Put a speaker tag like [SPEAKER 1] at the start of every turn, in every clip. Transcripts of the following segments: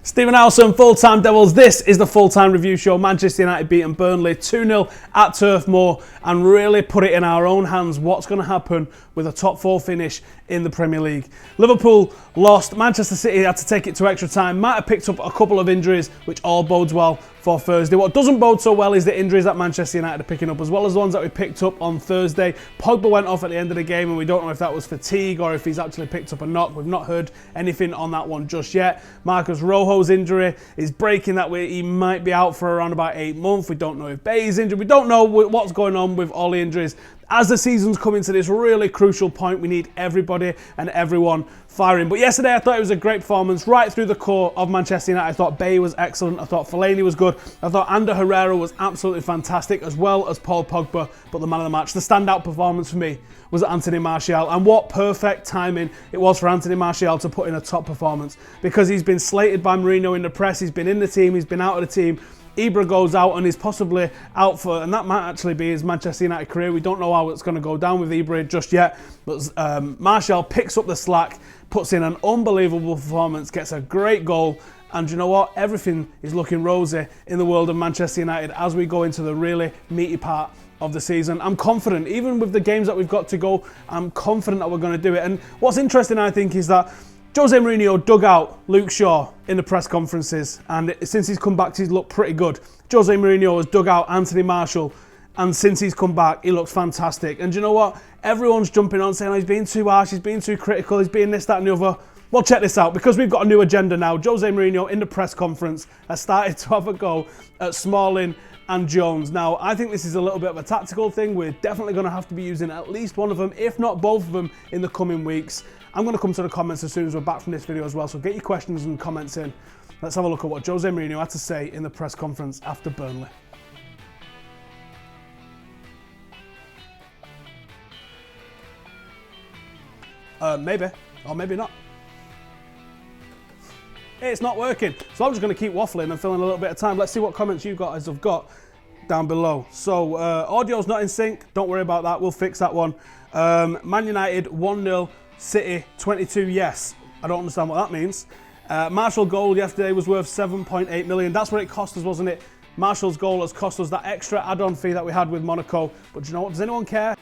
[SPEAKER 1] Stephen Howson, Full-Time Devils. This is the Full-Time Review Show. Manchester United beating Burnley 2-0 at Turf Moor and really put it in our own hands what's going to happen with a top four finish in the Premier League. Liverpool lost. Manchester City had to take it to extra time. Might have picked up a couple of injuries, which all bodes well for Thursday. What doesn't bode so well is the injuries that Manchester United are picking up, as well as the ones that we picked up on Thursday. Pogba went off at the end of the game, and we don't know if that was fatigue or if he's actually picked up a knock. We've not heard anything on that one just yet. Marcus Rojo's injury is breaking that way. He might be out for around about 8 months. We don't know if Bay's injured. We don't know what's going on with all the injuries. As the season's coming to this really crucial point, we need everybody and everyone firing. But yesterday I thought it was a great performance right through the core of Manchester United. I thought Bay was excellent. I thought Fellaini was good. I thought Ander Herrera was absolutely fantastic, as well as Paul Pogba. But the man of the match, the standout performance for me, was Anthony Martial. And what perfect timing it was for Anthony Martial to put in a top performance, because he's been slated by Mourinho in the press. He's been in the team. He's been out of the team. Ibra goes out and is possibly out for, and that might actually be his Manchester United career. We don't know how it's going to go down with Ibra just yet. But Martial picks up the slack, puts in an unbelievable performance, gets a great goal. And you know what? Everything is looking rosy in the world of Manchester United as we go into the really meaty part of the season. I'm confident, even with the games that we've got to go, I'm confident that we're going to do it. And what's interesting, I think, is that Jose Mourinho dug out Luke Shaw in the press conferences, and since he's come back, he's looked pretty good. Jose Mourinho has dug out Anthony Martial, and since he's come back, he looks fantastic. And do you know what? Everyone's jumping on saying, oh, he's being too harsh, he's being too critical, he's being this, that and the other. Well, check this out, because we've got a new agenda now. Jose Mourinho in the press conference has started to have a go at Smalling and Jones. Now, I think this is a little bit of a tactical thing. We're definitely going to have to be using at least one of them, if not both of them, in the coming weeks. I'm going to come to the comments as soon as we're back from this video as well, so get your questions and comments in. Let's have a look at what Jose Mourinho had to say in the press conference after Burnley. Maybe, or maybe not. It's not working, so I'm just going to keep waffling and filling a little bit of time. Let's see what comments you guys have got down below. So, audio's not in sync, don't worry about that, we'll fix that one. Man United 1-0, City 22, yes. I don't understand what that means. Martial goal yesterday was worth 7.8 million. That's what it cost us, wasn't it? Martial's goal has cost us that extra add-on fee that we had with Monaco. But do you know what? Does anyone care?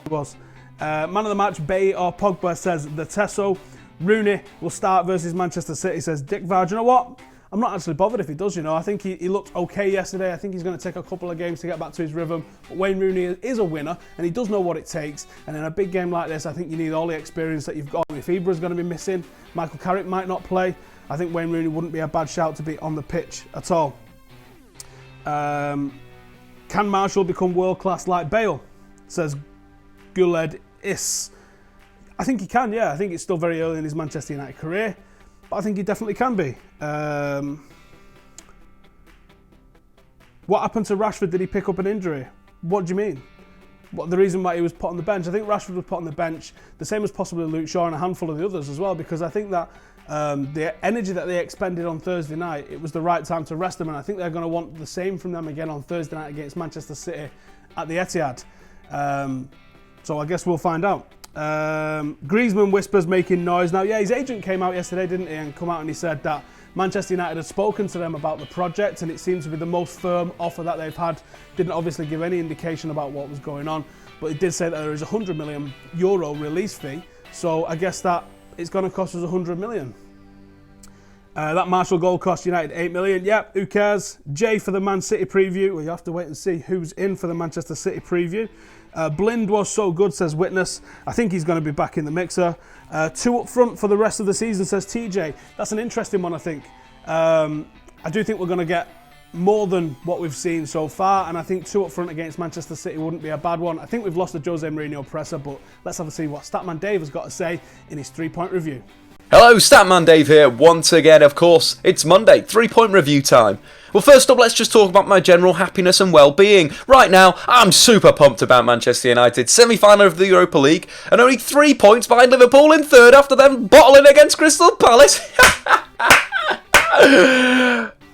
[SPEAKER 1] It was. Man of the match, Bay or Pogba, says the Tesso. Rooney will start versus Manchester City, says Dick Var. Do you know what? I'm not actually bothered if he does, you know. I think he looked okay yesterday. I think he's going to take a couple of games to get back to his rhythm. But Wayne Rooney is a winner, and he does know what it takes. And in a big game like this, I think you need all the experience that you've got. If Ibra's going to be missing, Michael Carrick might not play. I think Wayne Rooney wouldn't be a bad shout to be on the pitch at all. Can Martial become world-class like Bale? Says Guled Is. I think he can, yeah. I think it's still very early in his Manchester United career, but I think he definitely can be. What happened to Rashford? Did he pick up an injury? What do you mean? What the reason why he was put on the bench? I think Rashford was put on the bench, the same as possibly Luke Shaw and a handful of the others as well, because I think that the energy that they expended on Thursday night, it was the right time to rest them, and I think they're going to want the same from them again on Thursday night against Manchester City at the Etihad. So I guess we'll find out. Griezmann whispers making noise. Now, yeah, his agent came out yesterday, didn't he, and come out and he said that Manchester United had spoken to them about the project, and it seemed to be the most firm offer that they've had. Didn't obviously give any indication about what was going on, but it did say that there is a €100 million release fee, so I guess that it's going to cost us 100 million. That Martial goal cost United 8 million. Yep, who cares? Jay for the Man City preview. Well, you have to wait and see who's in for the Manchester City preview. Blind was so good, says Witness. I think he's going to be back in the mixer. 2 up front for the rest of the season, says TJ. That's an interesting one, I think. I do think we're going to get more than what we've seen so far, and I think 2 up front against Manchester City wouldn't be a bad one. I think we've lost the Jose Mourinho presser, but let's have a see what Statman Dave has got to say in his 3-point review.
[SPEAKER 2] Hello, Statman Dave here once again. Of course, it's Monday, 3-point review time. Well, first up, let's just talk about my general happiness and well-being. Right now, I'm super pumped about Manchester United, semi-final of the Europa League, and only 3 points behind Liverpool in third after them bottling against Crystal Palace.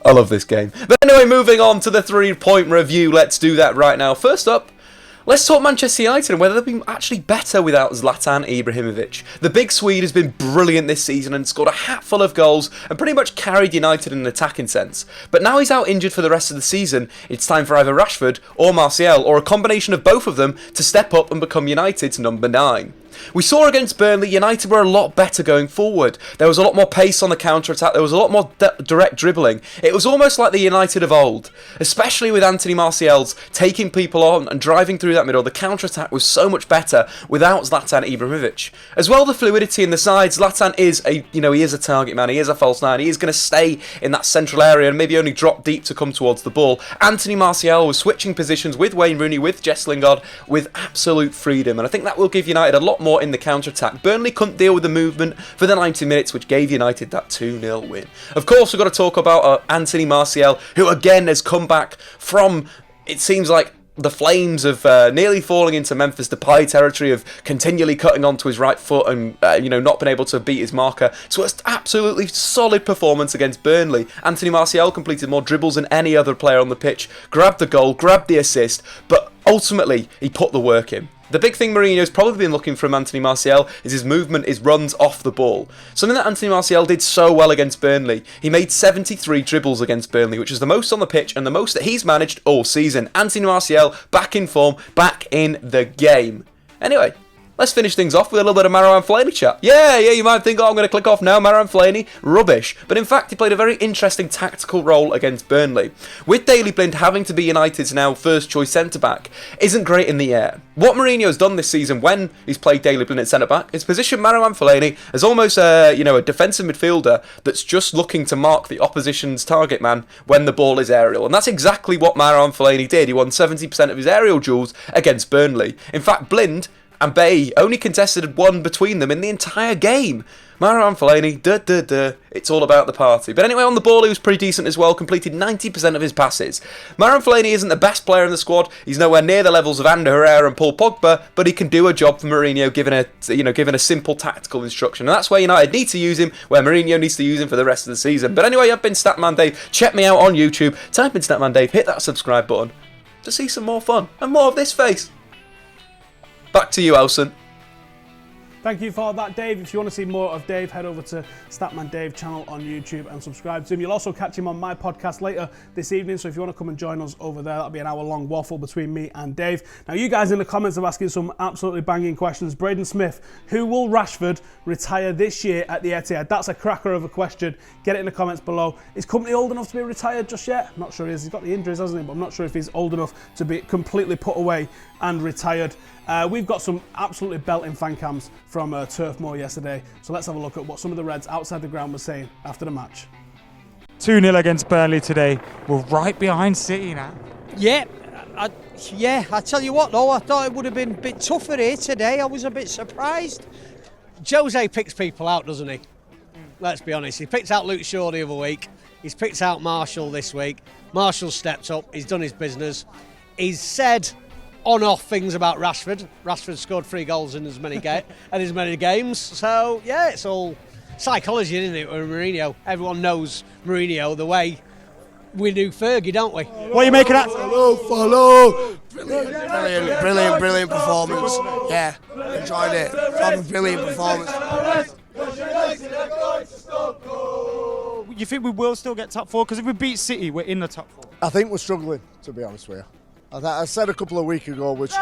[SPEAKER 2] I love this game. But anyway, moving on to the 3-point review. Let's do that right now. First up, Let's talk Manchester United and whether they've been actually better without Zlatan Ibrahimovic. The big Swede has been brilliant this season and scored a hatful of goals and pretty much carried United in an attacking sense. But now he's out injured for the rest of the season, it's time for either Rashford or Martial, or a combination of both of them, to step up and become United's number 9. We saw against Burnley, United were a lot better going forward. There was a lot more pace on the counter-attack, there was a lot more direct dribbling. It was almost like the United of old, especially with Anthony Martial's taking people on and driving through that middle. The counter-attack was so much better without Zlatan Ibrahimovic. As well, the fluidity in the side. Zlatan is he is a target man, he is a false 9, he is going to stay in that central area and maybe only drop deep to come towards the ball. Anthony Martial was switching positions with Wayne Rooney, with Jess Lingard, with absolute freedom, and I think that will give United a lot more in the counter-attack. Burnley couldn't deal with the movement for the 90 minutes, which gave United that 2-0 win. Of course, we've got to talk about Anthony Martial, who again has come back from, it seems like, the flames of nearly falling into Memphis Depay territory, of continually cutting onto his right foot and not being able to beat his marker. So it's absolutely solid performance against Burnley. Anthony Martial completed more dribbles than any other player on the pitch, grabbed the goal, grabbed the assist, but ultimately he put the work in. The big thing Mourinho's probably been looking from Anthony Martial is his movement, his runs off the ball. Something that Anthony Martial did so well against Burnley. He made 73 dribbles against Burnley, which is the most on the pitch and the most that he's managed all season. Anthony Martial back in form, back in the game. Anyway, let's finish things off with a little bit of Marouane Fellaini chat. Yeah, you might think, I'm going to click off now, Marouane Fellaini, rubbish. But in fact, he played a very interesting tactical role against Burnley. With Daley Blind having to be United's now first choice centre-back, isn't great in the air. What Mourinho's done this season when he's played Daley Blind at centre-back is position Marouane Fellaini as almost a defensive midfielder that's just looking to mark the opposition's target man when the ball is aerial. And that's exactly what Marouane Fellaini did. He won 70% of his aerial duels against Burnley. In fact, Blind and Bay only contested one between them in the entire game. Marouane Fellaini, it's all about the party. But anyway, on the ball, he was pretty decent as well, completed 90% of his passes. Marouane Fellaini isn't the best player in the squad, he's nowhere near the levels of Ander Herrera and Paul Pogba, but he can do a job for Mourinho, given a simple tactical instruction. And that's where United need to use him, where Mourinho needs to use him for the rest of the season. But anyway, I've been Statman Dave. Check me out on YouTube, type in Statman Dave, hit that subscribe button to see some more fun and more of this face. Back to you, Elson.
[SPEAKER 1] Thank you for that, Dave. If you want to see more of Dave, head over to Statman Dave channel on YouTube and subscribe to him. You'll also catch him on my podcast later this evening, so if you want to come and join us over there, that'll be an hour-long waffle between me and Dave. Now, you guys in the comments are asking some absolutely banging questions. Braden Smith, who will Rashford retire this year at the Etihad? That's a cracker of a question. Get it in the comments below. Is Company old enough to be retired just yet? I'm not sure he is. He's got the injuries, hasn't he? But I'm not sure if he's old enough to be completely put away and retired. We've got some absolutely belting fan cams from Turf Moor yesterday, so let's have a look at what some of the Reds outside the ground were saying after the match.
[SPEAKER 3] 2-0 against Burnley today. We're right behind City now.
[SPEAKER 4] Yeah, I tell you what though, I thought it would have been a bit tougher here today. I was a bit surprised. Jose picks people out, doesn't he? Let's be honest. He picked out Luke Shaw the other week. He's picked out Marshall this week. Marshall's stepped up. He's done his business. He's said on-off things about Rashford. Rashford scored 3 goals in as many games. So, yeah, it's all psychology, isn't it, with Mourinho? Everyone knows Mourinho the way we knew Fergie, don't we?
[SPEAKER 3] What are you making that?
[SPEAKER 5] Follow. Brilliant performance. Yeah, enjoyed it. Proper brilliant performance.
[SPEAKER 3] You think we will still get top 4? Because if we beat City, we're in the top 4.
[SPEAKER 5] I think we're struggling, to be honest with you. I said a couple of weeks ago, which yes,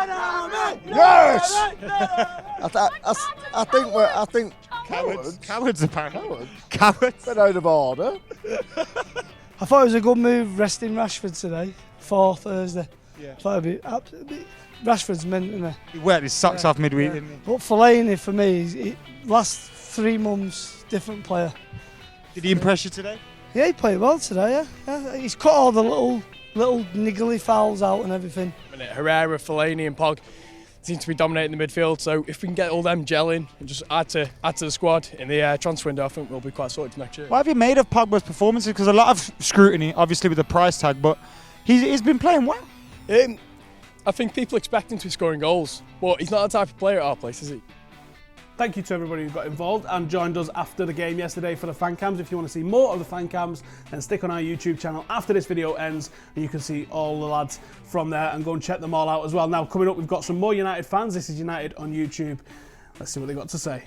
[SPEAKER 5] I think
[SPEAKER 3] Cowards apparently.
[SPEAKER 5] Cowards. Been out of order.
[SPEAKER 6] I thought it was a good move resting Rashford today for Thursday.
[SPEAKER 3] Yeah.
[SPEAKER 6] I thought it'd be absolutely. Rashford's mint, isn't he?
[SPEAKER 3] He worked his socks off midweek, didn't he?
[SPEAKER 6] But Fellaini, for me, he last 3 months, different player.
[SPEAKER 3] Did he impress you today?
[SPEAKER 6] Yeah, he played well today, yeah. He's cut all the little niggly fouls out and everything.
[SPEAKER 7] Herrera, Fellaini and Pog seem to be dominating the midfield, so if we can get all them gelling and just add to the squad in the transfer window, I think we'll be quite sorted for next year.
[SPEAKER 3] What have you made of Pogba's performances? Because a lot of scrutiny, obviously with the price tag, but he's been playing well.
[SPEAKER 7] I think people expect him to be scoring goals, but he's not the type of player at our place, is he?
[SPEAKER 1] Thank you to everybody who got involved and joined us after the game yesterday for the fan cams. If you want to see more of the fan cams, then stick on our YouTube channel after this video ends and you can see all the lads from there and go and check them all out as well. Now, coming up, we've got some more United fans. This is United on YouTube. Let's see what they got to say.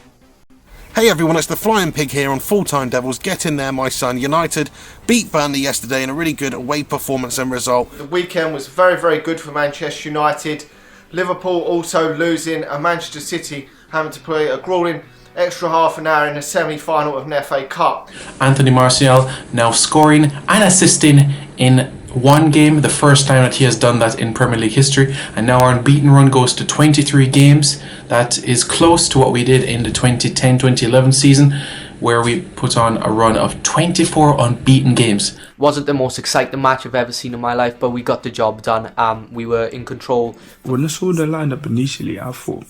[SPEAKER 8] Hey everyone, it's the Flying Pig here on Full Time Devils. Get in there, my son. United beat Burnley yesterday in a really good away performance and result.
[SPEAKER 9] The weekend was very, very good for Manchester United. Liverpool also losing, and Manchester City having to play a gruelling extra half an hour in the semi-final of an FA Cup.
[SPEAKER 10] Anthony Martial now scoring and assisting in one game, the first time that he has done that in Premier League history, and now our unbeaten run goes to 23 games. That is close to what we did in the 2010-2011 season, where we put on a run of 24 unbeaten games.
[SPEAKER 11] Wasn't the most exciting match I've ever seen in my life, but we got the job done. We were in control.
[SPEAKER 12] When I saw the lineup initially, I thought,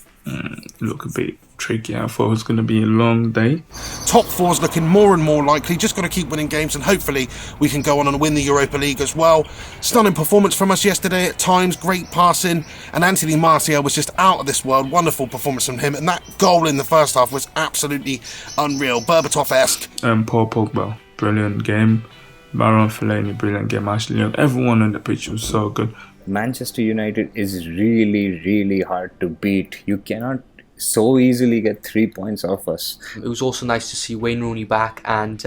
[SPEAKER 12] look a bit tricky. I thought it was going to be a long day.
[SPEAKER 8] Top four's looking more and more likely. Just got to keep winning games and hopefully we can go on and win the Europa League as well. Stunning performance from us yesterday at times, great passing, and Anthony Martial was just out of this world. Wonderful performance from him, and that goal in the first half was absolutely unreal. Berbatov-esque.
[SPEAKER 12] Paul Pogba, brilliant game. Baron Fellaini, brilliant game. Ashley Young, everyone on the pitch was so good.
[SPEAKER 13] Manchester United is really, really hard to beat. You cannot so easily get 3 points off us.
[SPEAKER 11] It was also nice to see Wayne Rooney back and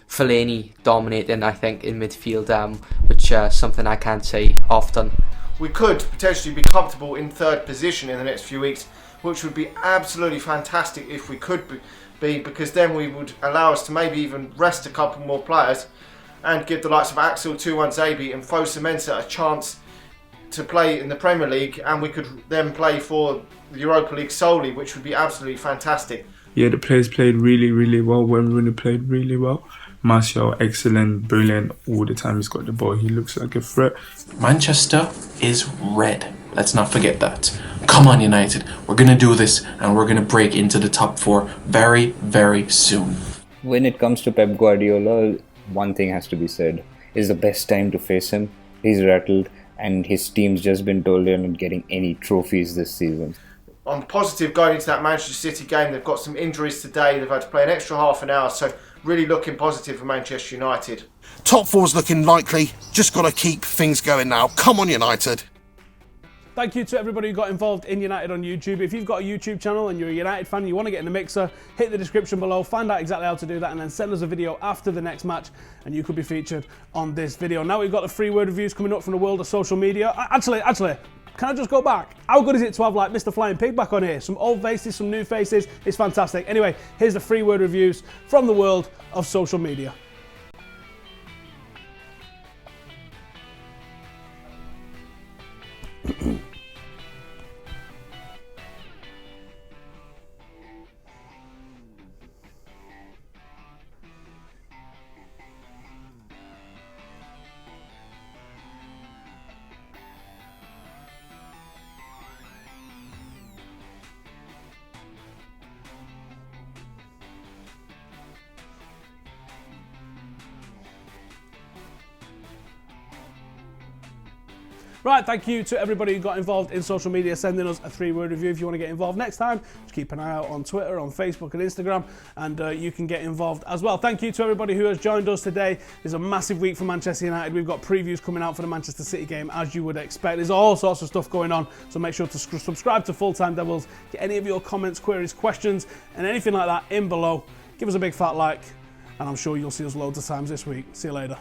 [SPEAKER 11] Fellaini dominating, I think, in midfield, which something I can't say often.
[SPEAKER 9] We could potentially be comfortable in third position in the next few weeks, which would be absolutely fantastic if we could be, because then we would allow us to maybe even rest a couple more players and give the likes of Axel Tuanzebe and Fosu Mensah a chance to play in the Premier League, and we could then play for the Europa League solely, which would be absolutely fantastic.
[SPEAKER 12] Yeah, the players played really, really well. Wayne Rooney played really well. Martial, excellent, brilliant. All the time he's got the ball, he looks like a threat.
[SPEAKER 10] Manchester is red. Let's not forget that. Come on, United. We're going to do this, and we're going to break into the top four very, very soon.
[SPEAKER 13] When it comes to Pep Guardiola, one thing has to be said. It's the best time to face him. He's rattled, and his team's just been told they're not getting any trophies this season.
[SPEAKER 9] I'm positive going into that Manchester City game. They've got some injuries today. They've had to play an extra half an hour, so really looking positive for Manchester United.
[SPEAKER 8] Top four's looking likely. Just got to keep things going now. Come on, United.
[SPEAKER 1] Thank you to everybody who got involved in United on YouTube. If you've got a YouTube channel and you're a United fan and you want to get in the mixer, hit the description below, find out exactly how to do that, and then send us a video after the next match and you could be featured on this video. Now we've got the free word reviews coming up from the world of social media. Actually, can I just go back? How good is it to have like Mr. Flying Pig back on here? Some old faces, some new faces. It's fantastic. Anyway, here's the free word reviews from the world of social media. Right, thank you to everybody who got involved in social media, sending us a 3-word review. If you want to get involved next time, just keep an eye out on Twitter, on Facebook and Instagram, and you can get involved as well. Thank you to everybody who has joined us today. It's a massive week for Manchester United. We've got previews coming out for the Manchester City game, as you would expect. There's all sorts of stuff going on, so make sure to subscribe to Full Time Devils. Get any of your comments, queries, questions, and anything like that in below. Give us a big fat like, and I'm sure you'll see us loads of times this week. See you later.